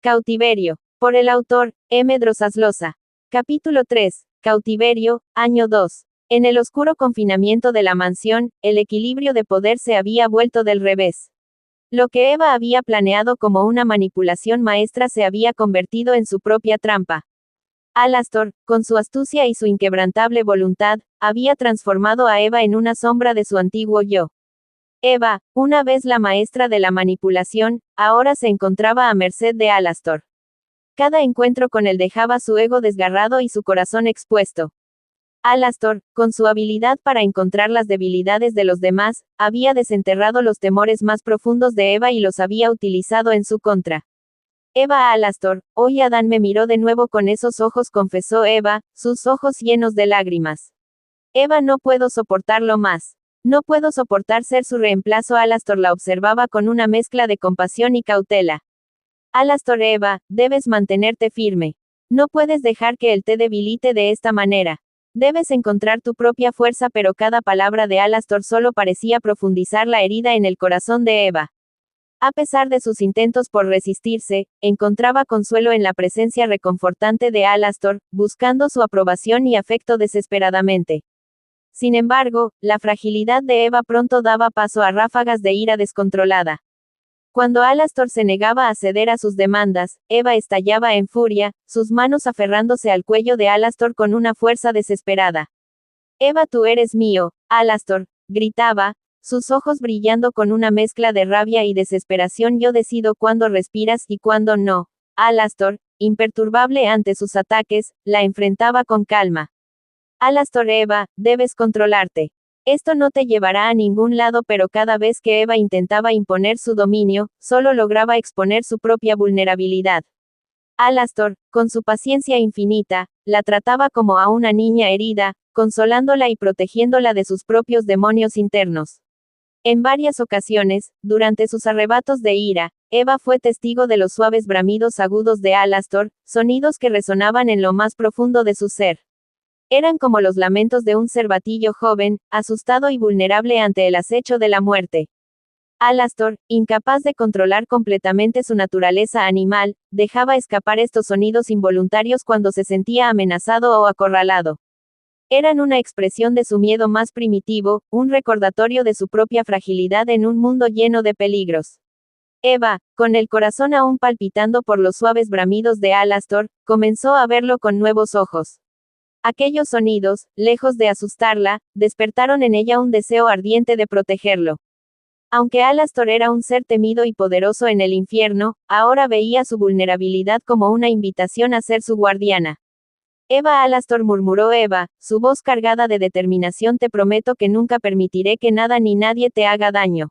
Cautiverio. Por el autor, M. Drosazlosa. Capítulo 3. Cautiverio, año 2. En el oscuro confinamiento de la mansión, el equilibrio de poder se había vuelto del revés. Lo que Eva había planeado como una manipulación maestra se había convertido en su propia trampa. Alastor, con su astucia y su inquebrantable voluntad, había transformado a Eva en una sombra de su antiguo yo. Eva, una vez la maestra de la manipulación, ahora se encontraba a merced de Alastor. Cada encuentro con él dejaba su ego desgarrado y su corazón expuesto. Alastor, con su habilidad para encontrar las debilidades de los demás, había desenterrado los temores más profundos de Eva y los había utilizado en su contra. Eva Alastor, hoy Adán me miró de nuevo con esos ojos, confesó Eva, sus ojos llenos de lágrimas. Eva, no puedo soportarlo más. No puedo soportar ser su reemplazo. Alastor la observaba con una mezcla de compasión y cautela. Alastor, Eva, debes mantenerte firme. No puedes dejar que él te debilite de esta manera. Debes encontrar tu propia fuerza, pero cada palabra de Alastor solo parecía profundizar la herida en el corazón de Eva. A pesar de sus intentos por resistirse, encontraba consuelo en la presencia reconfortante de Alastor, buscando su aprobación y afecto desesperadamente. Sin embargo, la fragilidad de Eva pronto daba paso a ráfagas de ira descontrolada. Cuando Alastor se negaba a ceder a sus demandas, Eva estallaba en furia, sus manos aferrándose al cuello de Alastor con una fuerza desesperada. Eva, tú eres mío, Alastor, gritaba, sus ojos brillando con una mezcla de rabia y desesperación. Yo decido cuándo respiras y cuándo no. Alastor, imperturbable ante sus ataques, la enfrentaba con calma. Alastor, Eva, debes controlarte. Esto no te llevará a ningún lado, pero cada vez que Eva intentaba imponer su dominio, solo lograba exponer su propia vulnerabilidad. Alastor, con su paciencia infinita, la trataba como a una niña herida, consolándola y protegiéndola de sus propios demonios internos. En varias ocasiones, durante sus arrebatos de ira, Eva fue testigo de los suaves bramidos agudos de Alastor, sonidos que resonaban en lo más profundo de su ser. Eran como los lamentos de un cervatillo joven, asustado y vulnerable ante el acecho de la muerte. Alastor, incapaz de controlar completamente su naturaleza animal, dejaba escapar estos sonidos involuntarios cuando se sentía amenazado o acorralado. Eran una expresión de su miedo más primitivo, un recordatorio de su propia fragilidad en un mundo lleno de peligros. Eva, con el corazón aún palpitando por los suaves bramidos de Alastor, comenzó a verlo con nuevos ojos. Aquellos sonidos, lejos de asustarla, despertaron en ella un deseo ardiente de protegerlo. Aunque Alastor era un ser temido y poderoso en el infierno, ahora veía su vulnerabilidad como una invitación a ser su guardiana. Eva, Alastor, murmuró Eva, su voz cargada de determinación, te prometo que nunca permitiré que nada ni nadie te haga daño.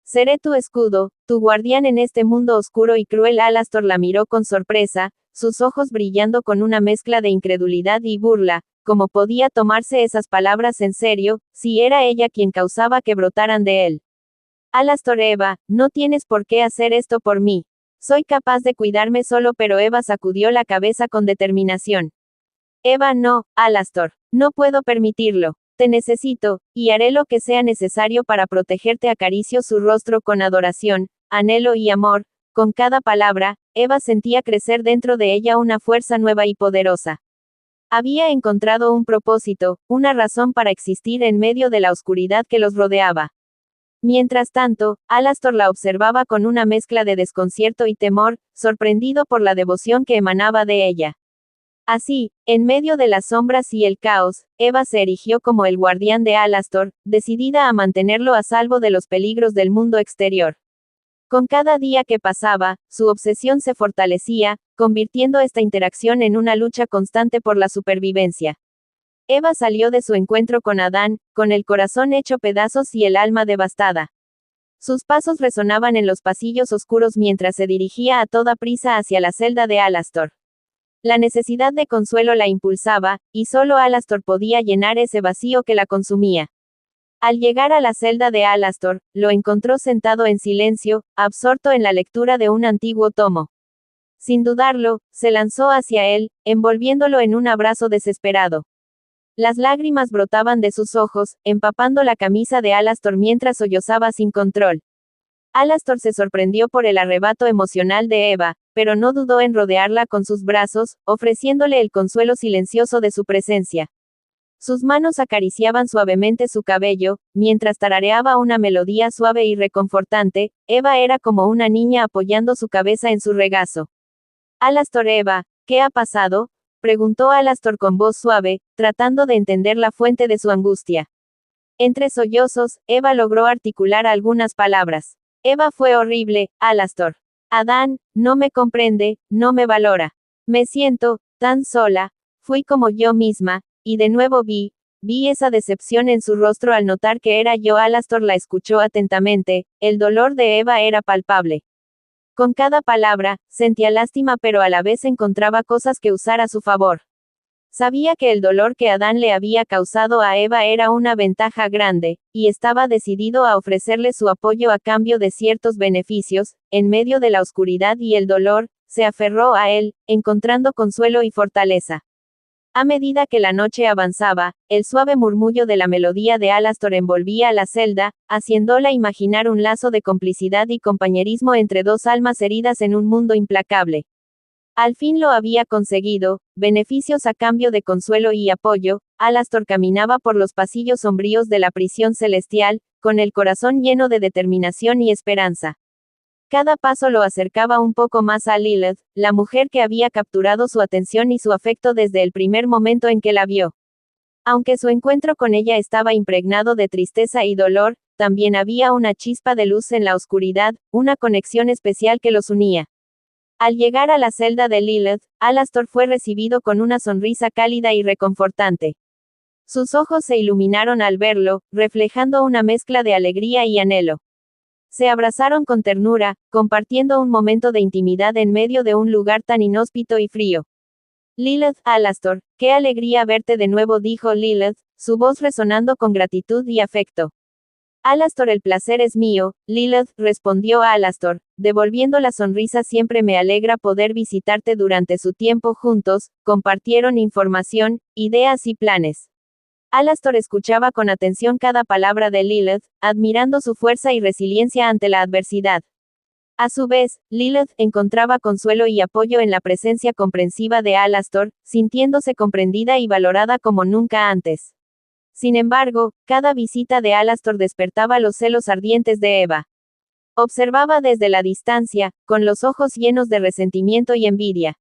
Seré tu escudo, tu guardián en este mundo oscuro y cruel. Alastor la miró con sorpresa, sus ojos brillando con una mezcla de incredulidad y burla. ¿Cómo podía tomarse esas palabras en serio, si era ella quien causaba que brotaran de él? Alastor, Eva, no tienes por qué hacer esto por mí. Soy capaz de cuidarme solo, pero Eva sacudió la cabeza con determinación. Eva, no, Alastor, no puedo permitirlo. Te necesito, y haré lo que sea necesario para protegerte. Acarició su rostro con adoración, anhelo y amor. Con cada palabra, Eva sentía crecer dentro de ella una fuerza nueva y poderosa. Había encontrado un propósito, una razón para existir en medio de la oscuridad que los rodeaba. Mientras tanto, Alastor la observaba con una mezcla de desconcierto y temor, sorprendido por la devoción que emanaba de ella. Así, en medio de las sombras y el caos, Eva se erigió como el guardián de Alastor, decidida a mantenerlo a salvo de los peligros del mundo exterior. Con cada día que pasaba, su obsesión se fortalecía, convirtiendo esta interacción en una lucha constante por la supervivencia. Eva salió de su encuentro con Adán, con el corazón hecho pedazos y el alma devastada. Sus pasos resonaban en los pasillos oscuros mientras se dirigía a toda prisa hacia la celda de Alastor. La necesidad de consuelo la impulsaba, y solo Alastor podía llenar ese vacío que la consumía. Al llegar a la celda de Alastor, lo encontró sentado en silencio, absorto en la lectura de un antiguo tomo. Sin dudarlo, se lanzó hacia él, envolviéndolo en un abrazo desesperado. Las lágrimas brotaban de sus ojos, empapando la camisa de Alastor mientras sollozaba sin control. Alastor se sorprendió por el arrebato emocional de Eva, pero no dudó en rodearla con sus brazos, ofreciéndole el consuelo silencioso de su presencia. Sus manos acariciaban suavemente su cabello, mientras tarareaba una melodía suave y reconfortante. Eva era como una niña apoyando su cabeza en su regazo. Alastor, Eva, ¿qué ha pasado?, preguntó Alastor con voz suave, tratando de entender la fuente de su angustia. Entre sollozos, Eva logró articular algunas palabras. Eva, fue horrible, Alastor. Adán, no me comprende, no me valora. Me siento tan sola. Fui como yo misma, y de nuevo vi esa decepción en su rostro al notar que era yo. Alastor la escuchó atentamente. El dolor de Eva era palpable. Con cada palabra, sentía lástima, pero a la vez encontraba cosas que usar a su favor. Sabía que el dolor que Adán le había causado a Eva era una ventaja grande, y estaba decidido a ofrecerle su apoyo a cambio de ciertos beneficios. En medio de la oscuridad y el dolor, se aferró a él, encontrando consuelo y fortaleza. A medida que la noche avanzaba, el suave murmullo de la melodía de Alastor envolvía a la celda, haciéndola imaginar un lazo de complicidad y compañerismo entre dos almas heridas en un mundo implacable. Al fin lo había conseguido, beneficios a cambio de consuelo y apoyo. Alastor caminaba por los pasillos sombríos de la prisión celestial, con el corazón lleno de determinación y esperanza. Cada paso lo acercaba un poco más a Lilith, la mujer que había capturado su atención y su afecto desde el primer momento en que la vio. Aunque su encuentro con ella estaba impregnado de tristeza y dolor, también había una chispa de luz en la oscuridad, una conexión especial que los unía. Al llegar a la celda de Lilith, Alastor fue recibido con una sonrisa cálida y reconfortante. Sus ojos se iluminaron al verlo, reflejando una mezcla de alegría y anhelo. Se abrazaron con ternura, compartiendo un momento de intimidad en medio de un lugar tan inhóspito y frío. Lilith, Alastor, qué alegría verte de nuevo, dijo Lilith, su voz resonando con gratitud y afecto. Alastor, el placer es mío, Lilith, respondió Alastor, devolviendo la sonrisa. Siempre me alegra poder visitarte. Durante su tiempo juntos, compartieron información, ideas y planes. Alastor escuchaba con atención cada palabra de Lilith, admirando su fuerza y resiliencia ante la adversidad. A su vez, Lilith encontraba consuelo y apoyo en la presencia comprensiva de Alastor, sintiéndose comprendida y valorada como nunca antes. Sin embargo, cada visita de Alastor despertaba los celos ardientes de Eva. Observaba desde la distancia, con los ojos llenos de resentimiento y envidia.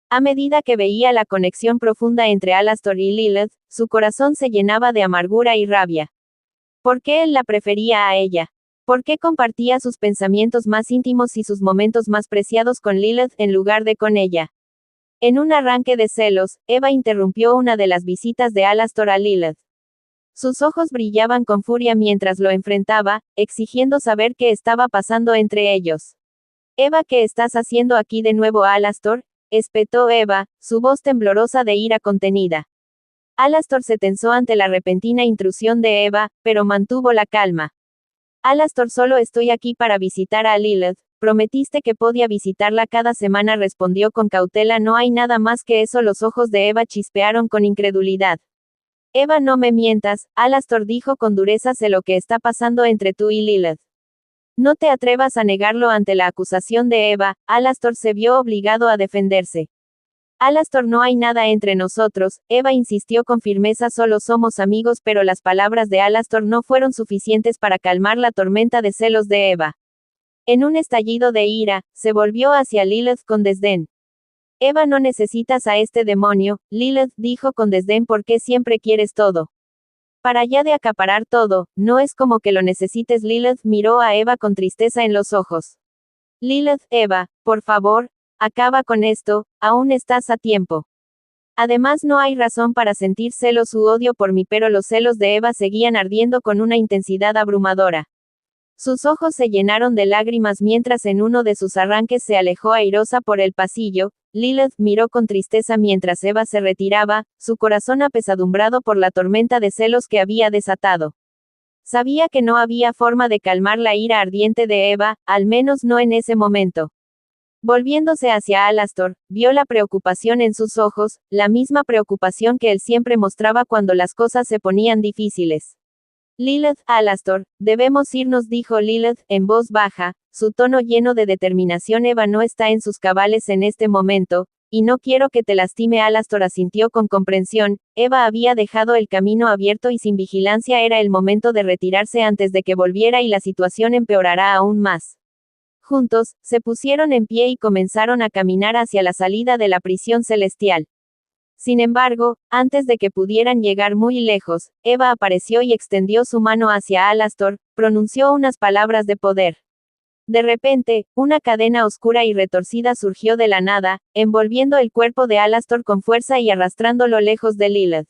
A medida que veía la conexión profunda entre Alastor y Lilith, su corazón se llenaba de amargura y rabia. ¿Por qué él la prefería a ella? ¿Por qué compartía sus pensamientos más íntimos y sus momentos más preciados con Lilith en lugar de con ella? En un arranque de celos, Eva interrumpió una de las visitas de Alastor a Lilith. Sus ojos brillaban con furia mientras lo enfrentaba, exigiendo saber qué estaba pasando entre ellos. Eva, ¿qué estás haciendo aquí de nuevo, Alastor?, espetó Eva, su voz temblorosa de ira contenida. Alastor se tensó ante la repentina intrusión de Eva, pero mantuvo la calma. Alastor, solo estoy aquí para visitar a Lilith. Prometiste que podía visitarla cada semana, respondió con cautela. No hay nada más que eso. Los ojos de Eva chispearon con incredulidad. Eva, no me mientas, Alastor dijo con dureza. Sé lo que está pasando entre tú y Lilith. No te atrevas a negarlo. Ante la acusación de Eva, Alastor se vio obligado a defenderse. Alastor, no hay nada entre nosotros, Eva insistió con firmeza. Solo somos amigos. Pero las palabras de Alastor no fueron suficientes para calmar la tormenta de celos de Eva. En un estallido de ira, se volvió hacia Lilith con desdén. Eva, no necesitas a este demonio, Lilith dijo con desdén. ¿Por qué siempre quieres todo? Para allá de acaparar todo, no es como que lo necesites. Lilith miró a Eva con tristeza en los ojos. Lilith, Eva, por favor, acaba con esto, aún estás a tiempo. Además, no hay razón para sentir celos u odio por mí. Pero los celos de Eva seguían ardiendo con una intensidad abrumadora. Sus ojos se llenaron de lágrimas mientras en uno de sus arranques se alejó airosa por el pasillo. Lilith miró con tristeza mientras Eva se retiraba, su corazón apesadumbrado por la tormenta de celos que había desatado. Sabía que no había forma de calmar la ira ardiente de Eva, al menos no en ese momento. Volviéndose hacia Alastor, vio la preocupación en sus ojos, la misma preocupación que él siempre mostraba cuando las cosas se ponían difíciles. Lilith, Alastor, debemos irnos, dijo Lilith, en voz baja, su tono lleno de determinación. Eva no está en sus cabales en este momento, y no quiero que te lastime. Alastor asintió con comprensión. Eva había dejado el camino abierto y sin vigilancia era el momento de retirarse antes de que volviera y la situación empeorará aún más. Juntos, se pusieron en pie y comenzaron a caminar hacia la salida de la prisión celestial. Sin embargo, antes de que pudieran llegar muy lejos, Eva apareció y extendió su mano hacia Alastor, pronunció unas palabras de poder. De repente, una cadena oscura y retorcida surgió de la nada, envolviendo el cuerpo de Alastor con fuerza y arrastrándolo lejos de Lilith.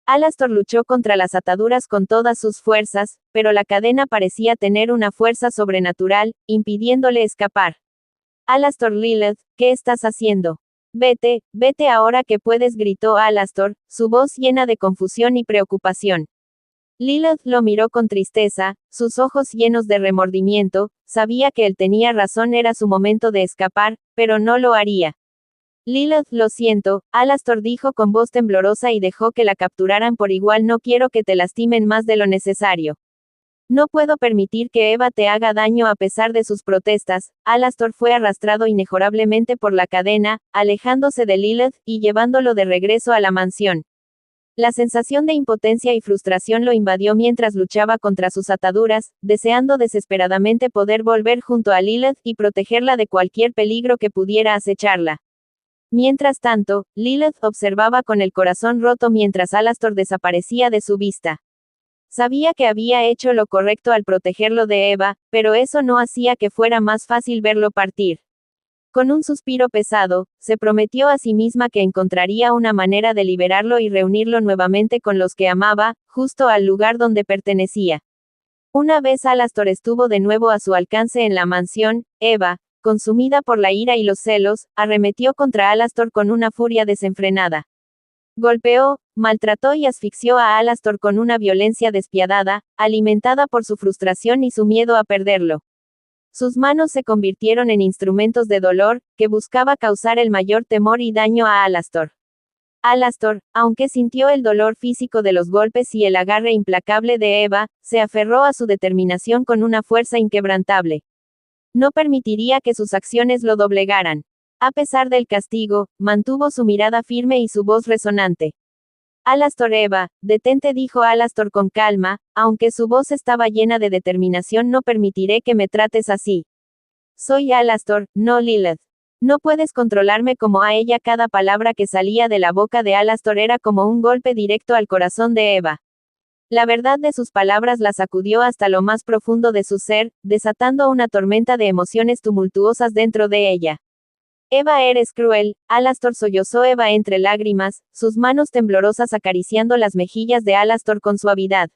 Alastor luchó contra las ataduras con todas sus fuerzas, pero la cadena parecía tener una fuerza sobrenatural, impidiéndole escapar. Alastor, Lilith, ¿qué estás haciendo? Vete, vete ahora que puedes, gritó Alastor, su voz llena de confusión y preocupación. Lilith lo miró con tristeza, sus ojos llenos de remordimiento, sabía que él tenía razón, era su momento de escapar, pero no lo haría. Lilith, lo siento, Alastor dijo con voz temblorosa y dejó que la capturaran por igual. No quiero que te lastimen más de lo necesario. No puedo permitir que Eva te haga daño a pesar de sus protestas. Alastor fue arrastrado inexorablemente por la cadena, alejándose de Lilith, y llevándolo de regreso a la mansión. La sensación de impotencia y frustración lo invadió mientras luchaba contra sus ataduras, deseando desesperadamente poder volver junto a Lilith y protegerla de cualquier peligro que pudiera acecharla. Mientras tanto, Lilith observaba con el corazón roto mientras Alastor desaparecía de su vista. Sabía que había hecho lo correcto al protegerlo de Eva, pero eso no hacía que fuera más fácil verlo partir. Con un suspiro pesado, se prometió a sí misma que encontraría una manera de liberarlo y reunirlo nuevamente con los que amaba, justo al lugar donde pertenecía. Una vez Alastor estuvo de nuevo a su alcance en la mansión, Eva, consumida por la ira y los celos, arremetió contra Alastor con una furia desenfrenada. Golpeó, maltrató y asfixió a Alastor con una violencia despiadada, alimentada por su frustración y su miedo a perderlo. Sus manos se convirtieron en instrumentos de dolor, que buscaba causar el mayor temor y daño a Alastor. Alastor, aunque sintió el dolor físico de los golpes y el agarre implacable de Eva, se aferró a su determinación con una fuerza inquebrantable. No permitiría que sus acciones lo doblegaran. A pesar del castigo, mantuvo su mirada firme y su voz resonante. Alastor, Eva, detente, dijo Alastor con calma, aunque su voz estaba llena de determinación. No permitiré que me trates así. Soy Alastor, no Lilith. No puedes controlarme como a ella. Cada palabra que salía de la boca de Alastor era como un golpe directo al corazón de Eva. La verdad de sus palabras la sacudió hasta lo más profundo de su ser, desatando una tormenta de emociones tumultuosas dentro de ella. Eva, eres cruel, Alastor, sollozó Eva entre lágrimas, sus manos temblorosas acariciando las mejillas de Alastor con suavidad.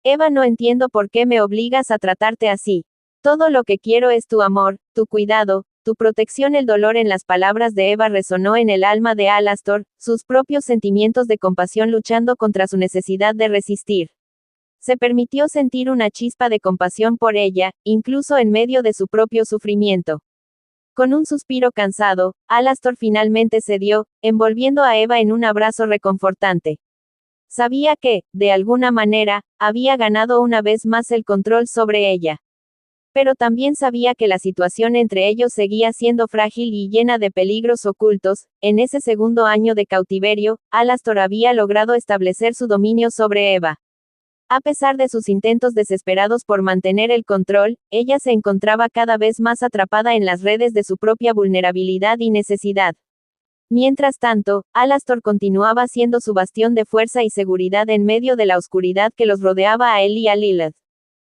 Eva, no entiendo por qué me obligas a tratarte así. Todo lo que quiero es tu amor, tu cuidado, tu protección. El dolor en las palabras de Eva resonó en el alma de Alastor, sus propios sentimientos de compasión luchando contra su necesidad de resistir. Se permitió sentir una chispa de compasión por ella, incluso en medio de su propio sufrimiento. Con un suspiro cansado, Alastor finalmente cedió, envolviendo a Eva en un abrazo reconfortante. Sabía que, de alguna manera, había ganado una vez más el control sobre ella. Pero también sabía que la situación entre ellos seguía siendo frágil y llena de peligros ocultos. En ese segundo año de cautiverio, Alastor había logrado establecer su dominio sobre Eva. A pesar de sus intentos desesperados por mantener el control, ella se encontraba cada vez más atrapada en las redes de su propia vulnerabilidad y necesidad. Mientras tanto, Alastor continuaba siendo su bastión de fuerza y seguridad en medio de la oscuridad que los rodeaba a él y a Lilith.